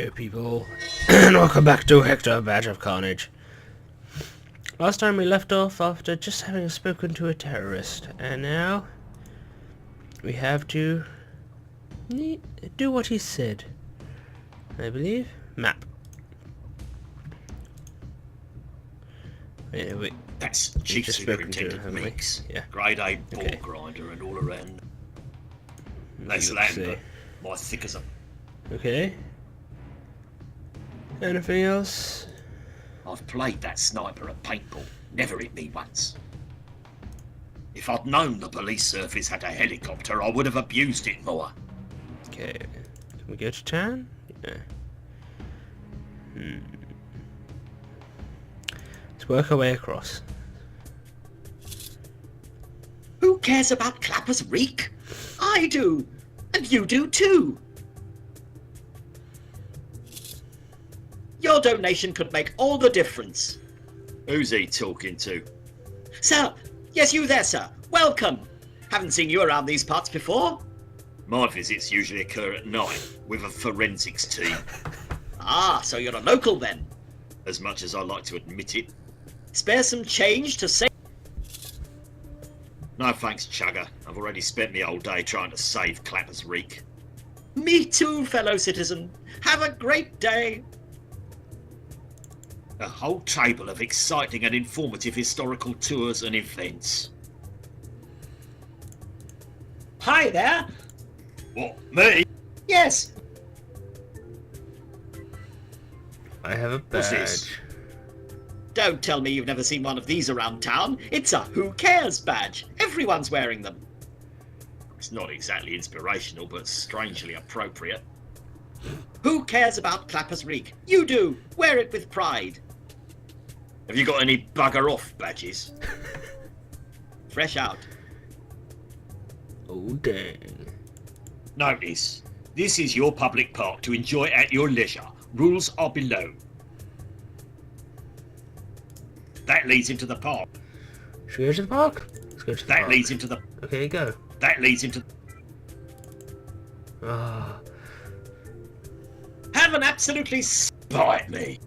Hello people, and welcome back to Hector, Badge of Carnage. Last time we left off after just having spoken to a terrorist, and now we have to do what he said. I believe. Map. Yeah, wait. That's Chief just spoken to Superintendent him, haven't we? Meeks. Yeah. Grade A ball Okay. grinder and all around. That's Let's see. Lambert. My thick as a... Okay. Anything else? I've played that sniper at paintball. Never hit me once. If I'd known the police service had a helicopter, I would have abused it more. Okay. Can we go to town? Yeah. Let's work our way across. Who cares about Clapper's reek? I do. And you do too. Your donation could make all the difference. Who's he talking to? Sir! Yes, you there, sir. Welcome. Haven't seen you around these parts before. My visits usually occur at night with a forensics team. Ah, so you're a local then? As much as I like to admit it. Spare some change to save... No thanks, Chugger. I've already spent my whole day trying to save Clapper's reek. Me too, fellow citizen. Have a great day. A whole table of exciting and informative historical tours and events. Hi there. What, me? Yes. I have a What's badge. this? Don't tell me you've never seen one of these around town. It's a Who Cares badge. Everyone's wearing them. It's not exactly inspirational, but strangely appropriate. Who cares about Clapper's reek? You do. Wear it with pride. Have you got any bugger off badges? Fresh out. Oh dang. Notice, this is your public park to enjoy at your leisure. Rules are below. That leads into the park. Should we go to the park? Let's go to the That park. leads into the... Okay, go. That leads into... Ah. Have an absolutely spite me.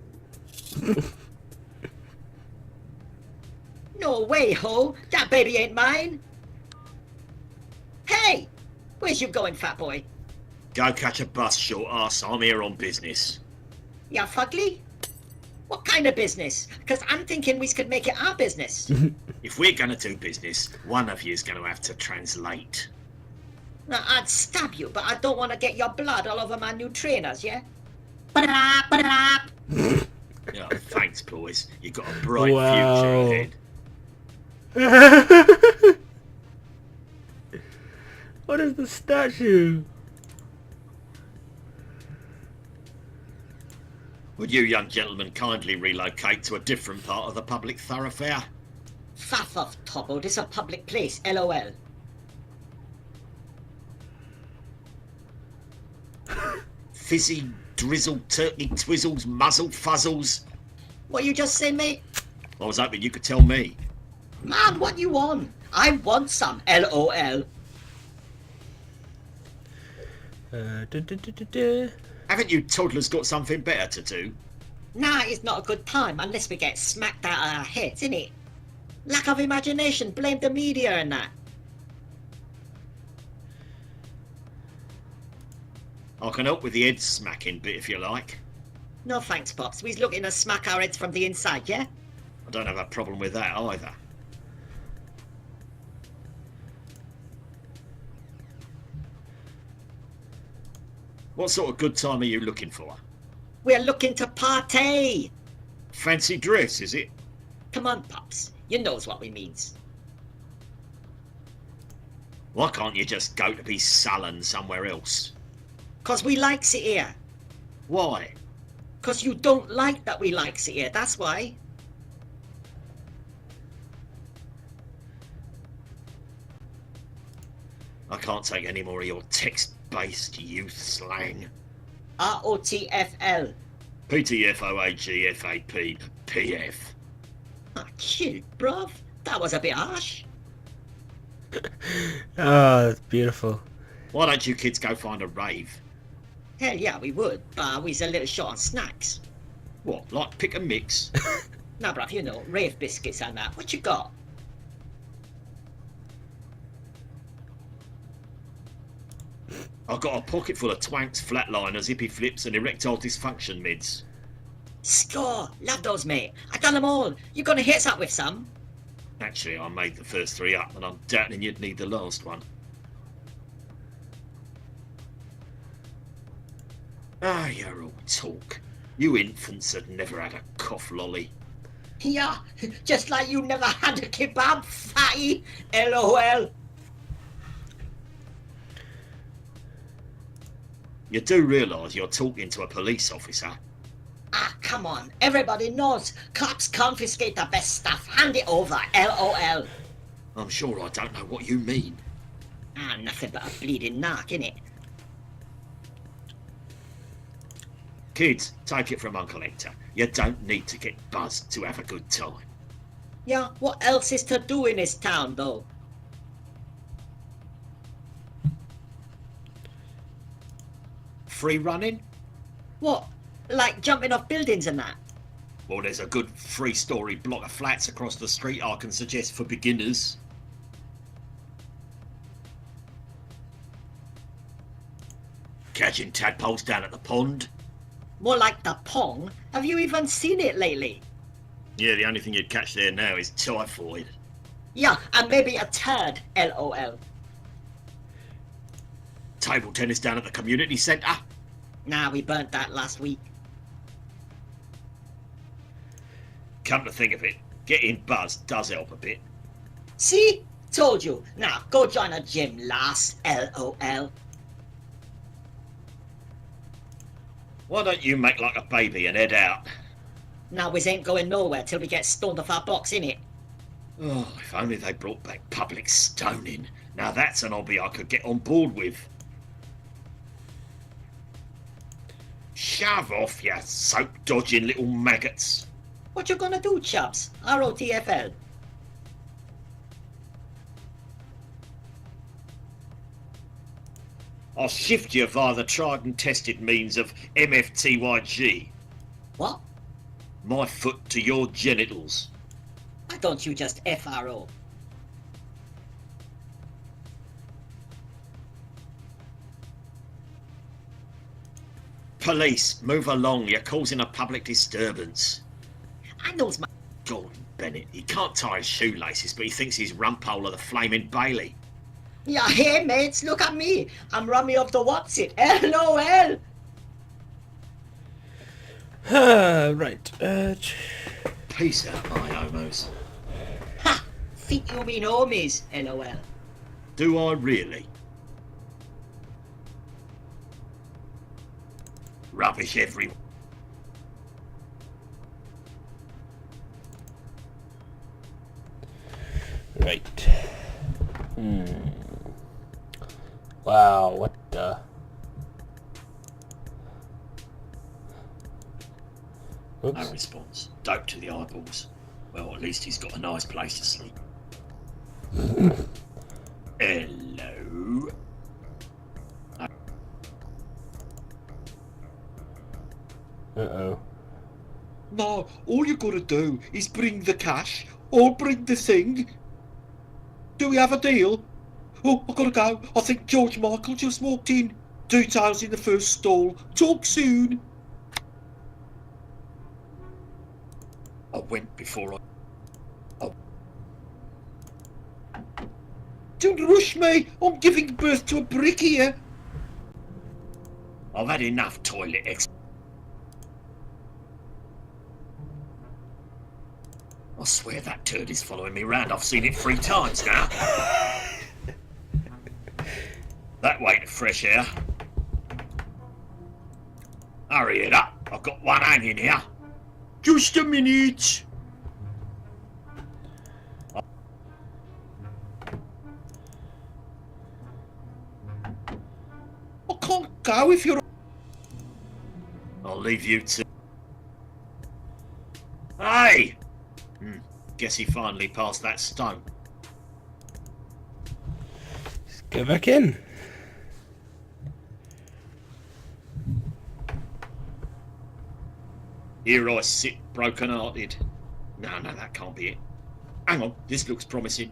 No way, ho! That baby ain't mine! Hey! Where's you going, fat boy? Go catch a bus, short ass. I'm here on business. Ya fugly? What kind of business? Because I'm thinking we could make it our business. If we're gonna do business, one of you's gonna have to translate. Now, I'd stab you, but I don't want to get your blood all over my new trainers, yeah? Yeah, thanks, boys. You've got a bright Wow. future ahead. What is the statue? Would you young gentlemen kindly relocate to a different part of the public thoroughfare? Faff off, Toppo. This is a public place. LOL. Fizzy, drizzle, turkey, twizzles, muzzle, fuzzles. What you just say, mate? I was hoping you could tell me. Man, what you want? I want some. LOL. Haven't you toddlers got something better to do? Nah, it's not a good time unless we get smacked out of our heads, innit? Lack of imagination. Blame the media and that. I can help with the head smacking bit if you like. No thanks, Pops. We's looking to smack our heads from the inside, yeah? I don't have a problem with that either. What sort of good time are you looking for? We're looking to partay. Fancy dress, is it? Come on, Pops. You knows what we means. Why can't you just go to be sullen somewhere else? 'Cause we likes it here. Why? 'Cause you don't like that we likes it here, that's why. I can't take any more of your text-based youth slang. ROTFL. PTFOAGFAP PF. Ah, cute, bruv. That was a bit harsh. Oh, that's beautiful. Why don't you kids go find a rave? Hell yeah, we would, but we's a little short on snacks. What, like pick and mix? Nah, bruv, you know, rave biscuits and that. What you got? I've got a pocket full of twanks, flatliners, hippie flips, and erectile dysfunction mids. Score! Love those, mate. I done them all. You gonna hit us up with some? Actually, I made the first 3 up, and I'm doubting you'd need the last one. Ah, you're all talk. You infants had never had a cough lolly. Yeah, just like you never had a kebab, fatty. LOL. You do realise you're talking to a police officer? Ah, come on. Everybody knows. Cops confiscate the best stuff. Hand it over. LOL. I'm sure I don't know what you mean. Ah, nothing but a bleeding narc, innit? Kids, take it from Uncle Hector. You don't need to get buzzed to have a good time. Yeah, what else is to do in this town, though? Free running? What? Like jumping off buildings and that? Well, there's a good 3-story block of flats across the street I can suggest for beginners. Catching tadpoles down at the pond? More like the pong. Have you even seen it lately? Yeah, the only thing you'd catch there now is typhoid. Yeah, and maybe a turd. LOL. Table tennis down at the community centre? Nah, we burnt that last week. Come to think of it, getting buzzed does help a bit. See? Told you. Now, go join a gym, lass. LOL. Why don't you make like a baby and head out? Now, we ain't going nowhere till we get stoned off our box, innit? Oh, if only they brought back public stoning. Now that's an hobby I could get on board with. Shove off, you soap-dodging little maggots. What you gonna do, chaps? ROTFL. I'll shift you via the tried and tested means of MFTYG. What? My foot to your genitals. Why don't you just FRO? Police, move along. You're causing a public disturbance. I knows my... Gordon Bennett, he can't tie his shoelaces, but he thinks he's rumpole of the flaming Bailey. Yeah, hey, mates, look at me. I'm Rummy of the What's-It. LOL. Right. Peace out, my homos. Ha! Think you mean homies. LOL. Do I really? Rubbish everywhere. Right. Wow, what the... Oops. No response. Dope to the eyeballs. Well, at least he's got a nice place to sleep. Hello? Uh-oh. No, all you gotta do is bring the cash, or bring the thing. Do we have a deal? Oh, I gotta go. I think George Michael just walked in. Details in the first stall. Talk soon. I went before I... Don't rush me. I'm giving birth to a brick here. I've had enough toilet I swear that turd is following me round. I've seen it 3 times now. That way to fresh air. Hurry it up. I've got one hanging here. Just a minute. I can't go if you're... I'll leave you to... Hey! Guess he finally passed that stone. Let's go back in. Here I sit, broken-hearted. No, that can't be it. Hang on, this looks promising.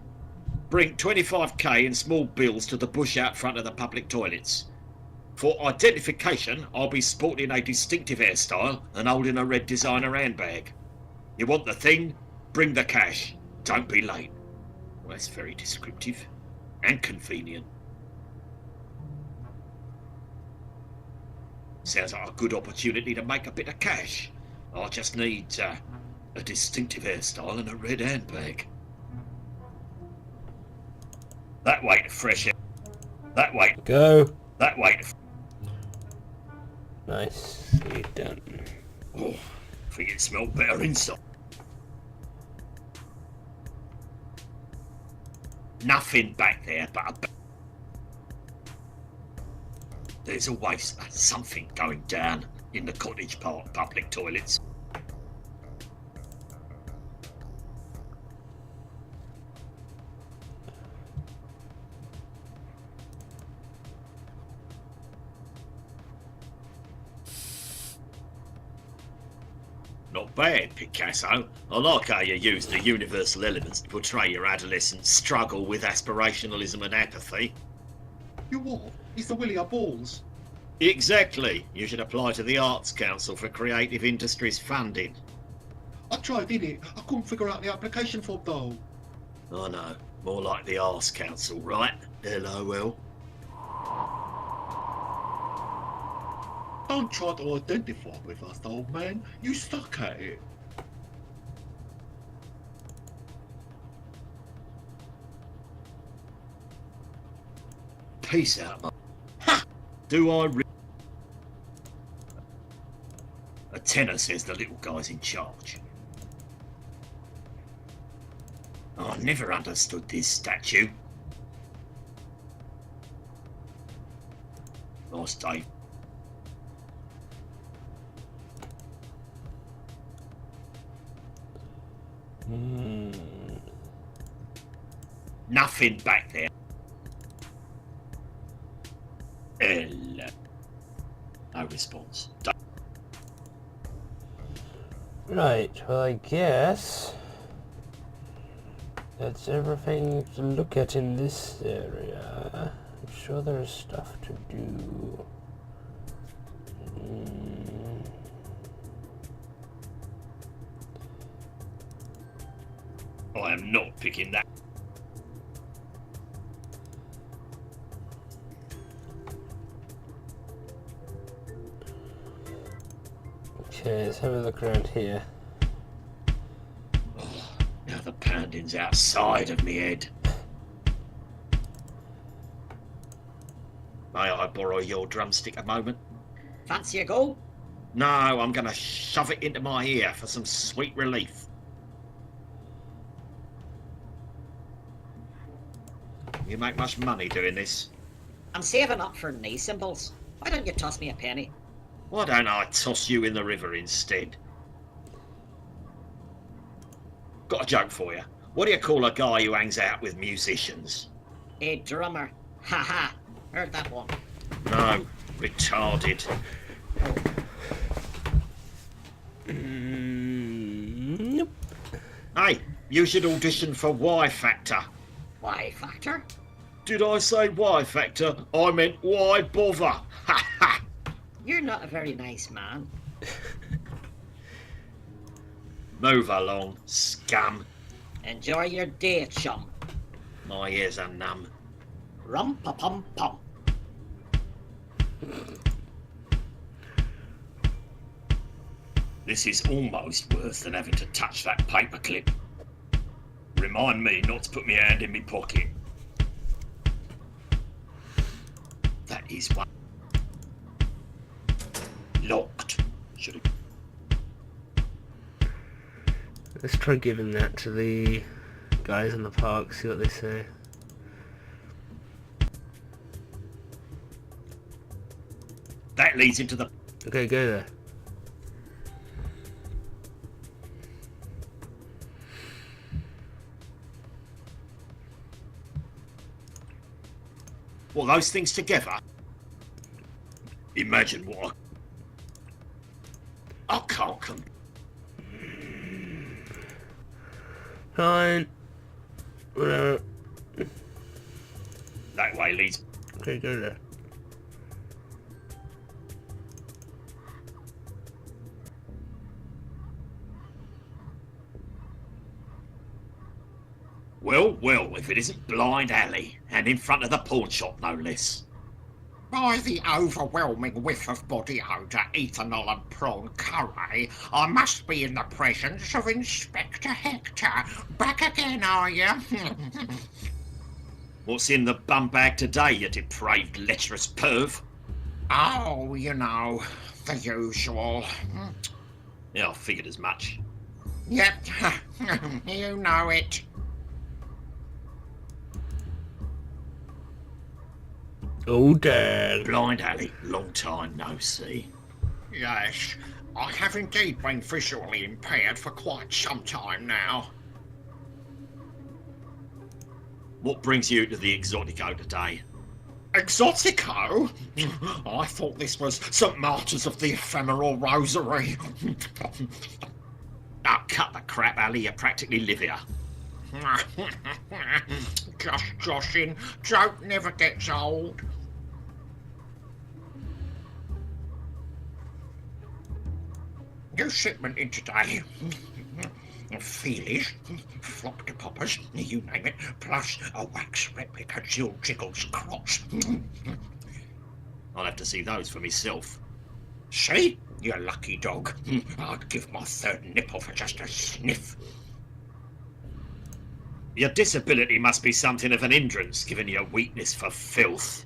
Bring 25k in small bills to the bush out front of the public toilets. For identification, I'll be sporting a distinctive hairstyle and holding a red designer handbag. You want the thing? Bring the cash. Don't be late. Well, that's very descriptive. And convenient. Sounds like a good opportunity to make a bit of cash. I just need a distinctive hairstyle and a red handbag. That way to fresh air. That way. Go. That way to... Nice. You're done. Oh, I think it smelled better inside. Nothing back there but a... There's always something going down in the Cottage Park public toilets. Not bad, Picasso. I like how you use the universal elements to portray your adolescent struggle with aspirationalism and apathy. You what? He's the Willie of Balls. Exactly. You should apply to the Arts Council for creative industries funding. I tried, innit? I couldn't figure out the application form though. I know. More like the Arts Council, right? LOL. Don't try to identify with us, old man. You stuck at it. Peace out, mate. Ha! Do I A tenor says the little guy's in charge. I never understood this statue. Nice day. Nothing back there. Hello. No response. Right, well I guess that's everything to look at in this area. I'm sure there's stuff to do. I am not picking that. Okay, let's have a look around here. Oh, now the pounding's outside of me head. May I borrow your drumstick a moment? Fancy a go? No, I'm gonna shove it into my ear for some sweet relief. You make much money doing this? I'm saving up for knee cymbals. Why don't you toss me a penny? Why don't I toss you in the river instead? Got a joke for you. What do you call a guy who hangs out with musicians? A drummer. Ha ha. Heard that one. No, retarded. Nope. Hey, you should audition for Y Factor. Why, Factor? Did I say Y Factor? I meant why bother? Ha ha! You're not a very nice man. Move along, scum. Enjoy your day, chum. My ears are numb. Rum-pa-pum-pum. This is almost worse than having to touch that paperclip. Remind me not to put my hand in my pocket. That is one. Locked. Should have... Let's try giving that to the guys in the park, see what they say. That leads into the... Okay, go there. Well, those things together. Imagine what I can't Fine. Whatever. That way leads. Okay, go there. Well, well, if it isn't Blind Alley, and in front of the pawn shop, no less. By the overwhelming whiff of body odour, ethanol and prawn curry, I must be in the presence of Inspector Hector. Back again, are you? What's in the bum bag today, you depraved, lecherous perv? Oh, you know, the usual. Yeah, I figured as much. Yep, you know it. Oh, Dad. Blind Alley, long time no see. Yes, I have indeed been visually impaired for quite some time now. What brings you to the Exotico today? Exotico? I thought this was St. Martyrs of the Ephemeral Rosary. Oh, cut the crap, Alley, you practically live here. Just joshing. Joke never gets old. New shipment in today. Feelish, flop to poppers, you name it, plus a wax replica Jill Jiggles crotch. I'll have to see those for myself. See? You lucky dog. I'd give my third nipple for just a sniff. Your disability must be something of an hindrance, given your weakness for filth.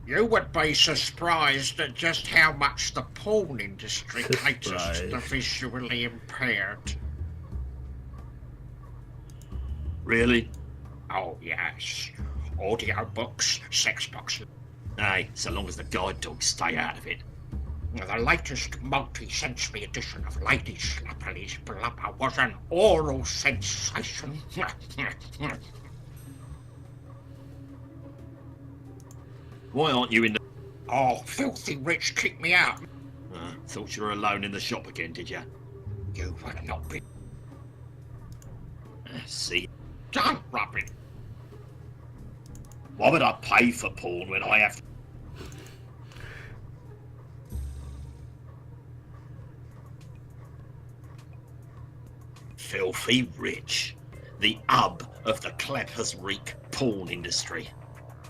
You would be surprised at just how much the porn industry caters to the visually impaired. Really? Oh, yes. Audiobooks, sex books. Aye, so long as the guide dogs stay out of it. The latest multi-sensory edition of Lady Slapperly's Blubber was an oral sensation. Why aren't you in the... Oh, filthy rich kicked me out. Thought you were alone in the shop again, did you? You would not be... See? Don't rub it. Why would I pay for porn when I have... Filthy rich. The hub of the Clappers-Reek porn industry.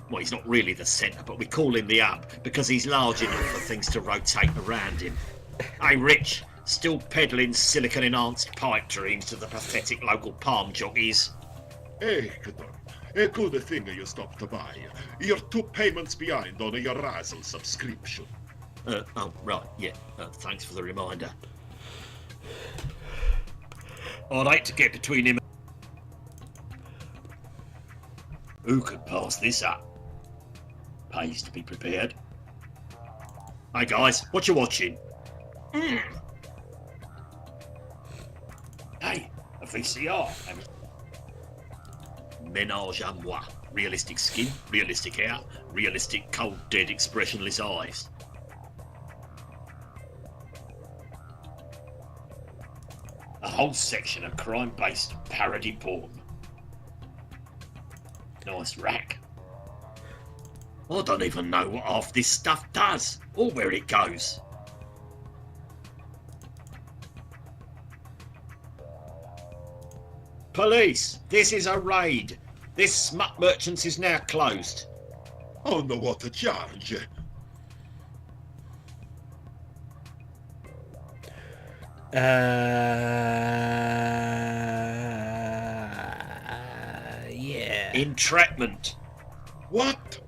Well, he's not really the centre, but we call him the hub because he's large enough for things to rotate around him. Hey, Rich, still peddling silicon-enhanced pipe dreams to the pathetic local palm jockeys. Hey, Hector. A good thing you stopped by. You're 2 payments behind on your Razzle subscription. Oh, right, yeah. Thanks for the reminder. I'd hate to get between him. Who could pass this up? Pays to be prepared. Hey guys, what you watching? Hey, a VCR. Ménage à moi. Realistic skin, realistic hair, realistic cold, dead, expressionless eyes. A whole section of crime-based parody porn. Nice rack. I don't even know what half this stuff does, or where it goes. Police, this is a raid. This smut merchant's is now closed. On what charge? Yeah. Entrapment. What?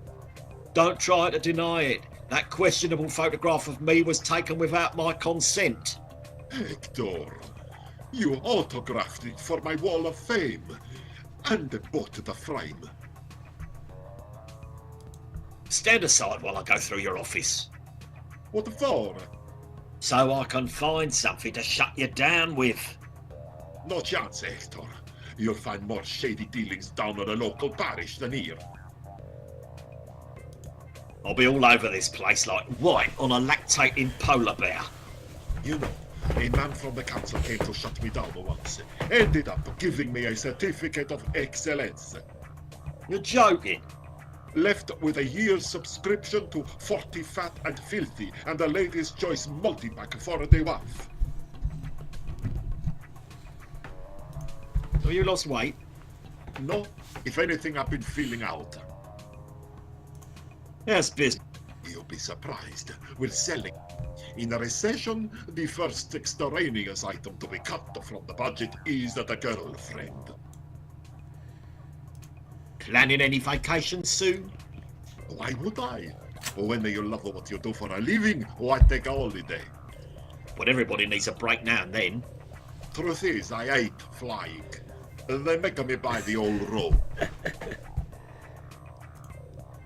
Don't try to deny it. That questionable photograph of me was taken without my consent. Hector, you autographed it for my wall of fame, and bought the frame. Stand aside while I go through your office. What for? So I can find something to shut you down with. No chance, Hector. You'll find more shady dealings down at a local parish than here. I'll be all over this place like white on a lactating polar bear. You know, A man from the council came to shut me down once. Ended up giving me a certificate of excellence. You're joking. Left with a year's subscription to 40 Fat and Filthy and a Ladies' Choice multi-pack for the wife. So you lost weight? No, if anything, I've been feeling out. Yes, business. You'll be surprised. We're selling. In a recession, the first extraneous item to be cut from the budget is the girlfriend. Planning any vacations soon? Why would I? When you love what you do for a living, why take a holiday? But everybody needs a break now and then. Truth is, I hate flying. They make me buy the old road.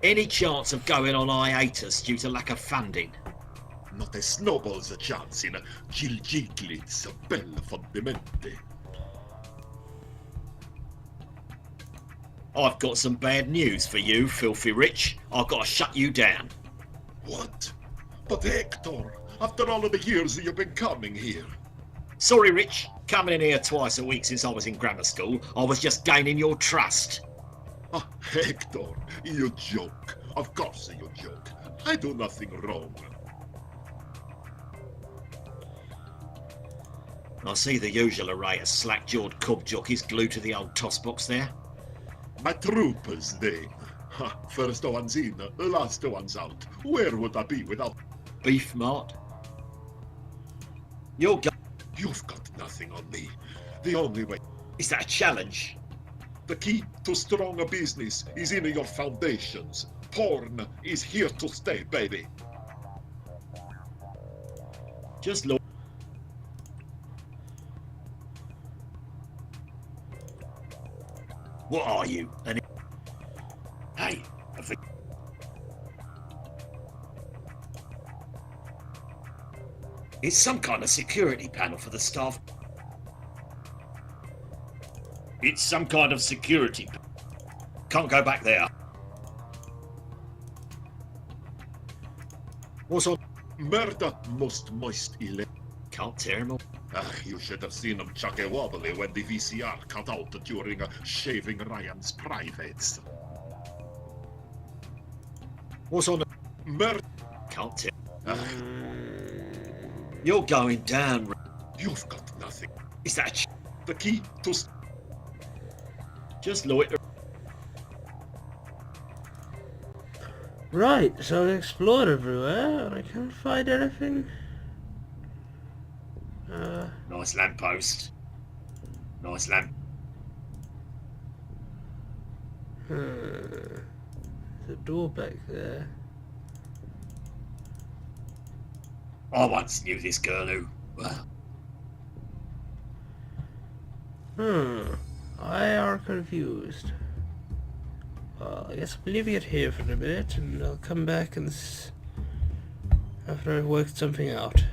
Any chance of going on hiatus due to lack of funding? Not a snowball's chance in Gil Giglit's belle fondamente. I've got some bad news for you, filthy rich. I've got to shut you down. What? But Hector, after all of the years you've been coming here. Sorry, Rich. Coming in here twice a week since I was in grammar school, I was just gaining your trust. Ah, Hector, you joke. Of course you joke. I do nothing wrong. I see the usual array of slack-jawed cub jockeys glued to the old toss-box there. My troopers, they. First one's in, last one's out. Where would I be without... Beef Mart? You're go- You've got nothing on me. The only way... Is that a challenge? The key to stronger business is in your foundations. Porn is here to stay, baby. Just look. What are you? Hey, I think... It's some kind of security panel for the staff. It's some kind of security. Can't go back there. What's on? Murder most moist ele... Can't tear him off. You should have seen him chuck a wobbly when the VCR cut out during shaving Ryan's privates. What's on? Murder... Can't tear. You're going down. You've got nothing. Is that the key to... Just loiter. Right, so I explored everywhere and I can't find anything. Nice lamppost. Nice lamp. There's a door back there. I once knew this girl who... I are confused. Well, I guess I'll leave it here for a minute and I'll come back and after I've worked something out.